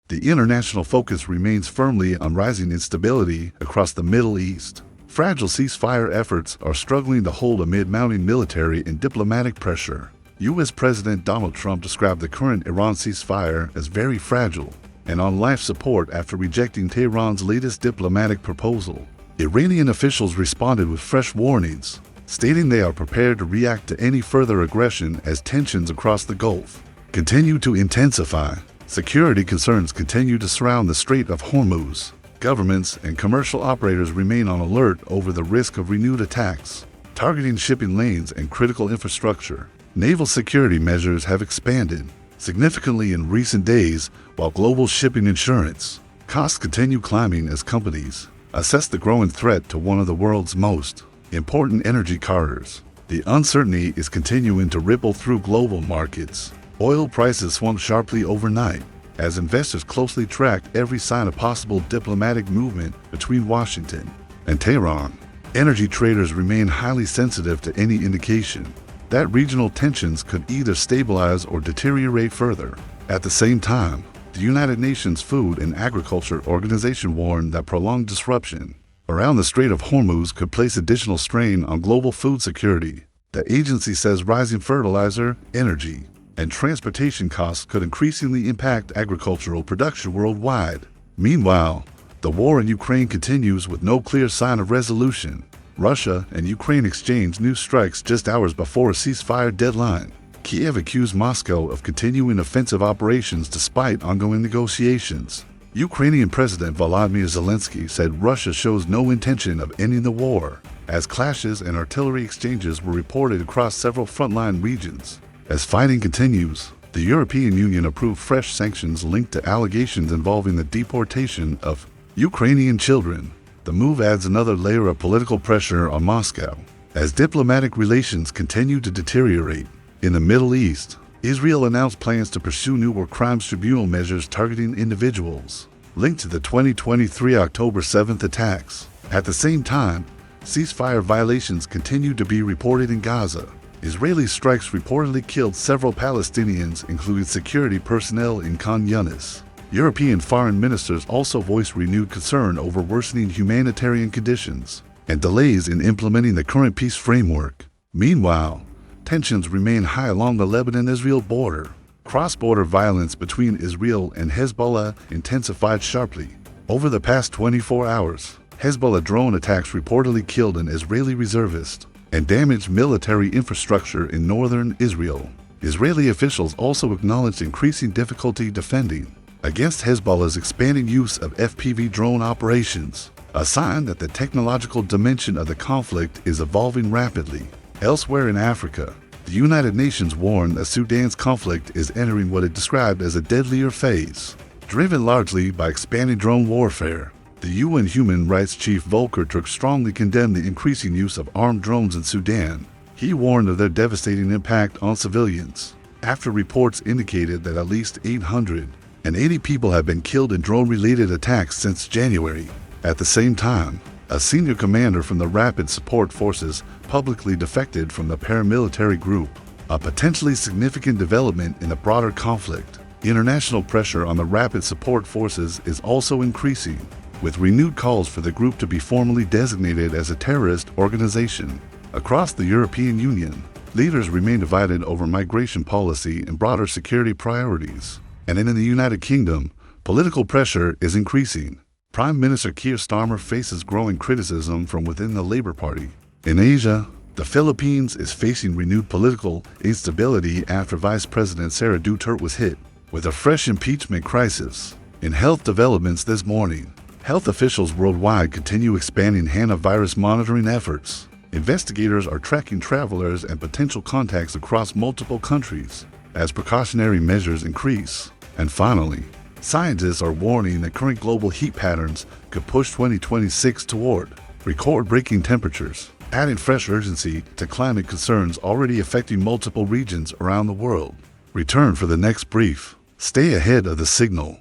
The international focus remains firmly on rising instability across the Middle East. Fragile ceasefire efforts are struggling to hold amid mounting military and diplomatic pressure. U.S. President Donald Trump described the current Iran ceasefire as very fragile and on life support after rejecting Tehran's latest diplomatic proposal. Iranian officials responded with fresh warnings, stating they are prepared to react to any further aggression as tensions across the Gulf continue to intensify. Security concerns continue to surround the Strait of Hormuz. Governments and commercial operators remain on alert over the risk of renewed attacks, targeting shipping lanes and critical infrastructure. Naval security measures have expanded significantly in recent days, while global shipping insurance costs continue climbing as companies assess the growing threat to one of the world's most important energy corridors. The uncertainty is continuing to ripple through global markets. Oil prices swung sharply overnight as investors closely tracked every sign of possible diplomatic movement between Washington and Tehran. Energy traders remain highly sensitive to any indication that regional tensions could either stabilize or deteriorate further. At the same time, the United Nations Food and Agriculture Organization warned that prolonged disruption around the Strait of Hormuz could place additional strain on global food security. The agency says rising fertilizer, energy, and transportation costs could increasingly impact agricultural production worldwide. Meanwhile, the war in Ukraine continues with no clear sign of resolution. Russia and Ukraine exchanged new strikes just hours before a ceasefire deadline. Kiev accused Moscow of continuing offensive operations despite ongoing negotiations. Ukrainian President Volodymyr Zelensky said Russia shows no intention of ending the war, as clashes and artillery exchanges were reported across several frontline regions. As fighting continues, the European Union approved fresh sanctions linked to allegations involving the deportation of Ukrainian children. The move adds another layer of political pressure on Moscow as diplomatic relations continue to deteriorate. In the Middle East, Israel announced plans to pursue new war crimes tribunal measures targeting individuals linked to the 2023 October 7th attacks. At the same time, ceasefire violations continue to be reported in Gaza. Israeli strikes reportedly killed several Palestinians, including security personnel in Khan Yunis. European foreign ministers also voiced renewed concern over worsening humanitarian conditions and delays in implementing the current peace framework. Meanwhile, tensions remain high along the Lebanon-Israel border. Cross-border violence between Israel and Hezbollah intensified sharply. Over the past 24 hours, Hezbollah drone attacks reportedly killed an Israeli reservist and damaged military infrastructure in northern Israel. Israeli officials also acknowledged increasing difficulty defending against Hezbollah's expanding use of FPV drone operations, a sign that the technological dimension of the conflict is evolving rapidly. Elsewhere in Africa, the United Nations warned that Sudan's conflict is entering what it described as a deadlier phase, driven largely by expanding drone warfare. The UN Human Rights Chief Volker Turk strongly condemned the increasing use of armed drones in Sudan. He warned of their devastating impact on civilians, after reports indicated that at least 880 people have been killed in drone-related attacks since January. At the same time, a senior commander from the Rapid Support Forces publicly defected from the paramilitary group, a potentially significant development in the broader conflict. International pressure on the Rapid Support Forces is also increasing, with renewed calls for the group to be formally designated as a terrorist organization. Across the European Union, leaders remain divided over migration policy and broader security priorities. And in the United Kingdom, political pressure is increasing. Prime Minister Keir Starmer faces growing criticism from within the Labour Party. In Asia, the Philippines is facing renewed political instability after Vice President Sara Duterte was hit with a fresh impeachment crisis. In health developments this morning, health officials worldwide continue expanding hantavirus monitoring efforts. Investigators are tracking travelers and potential contacts across multiple countries as precautionary measures increase. And finally, scientists are warning that current global heat patterns could push 2026 toward record-breaking temperatures, adding fresh urgency to climate concerns already affecting multiple regions around the world. Return for the next brief. Stay ahead of the signal.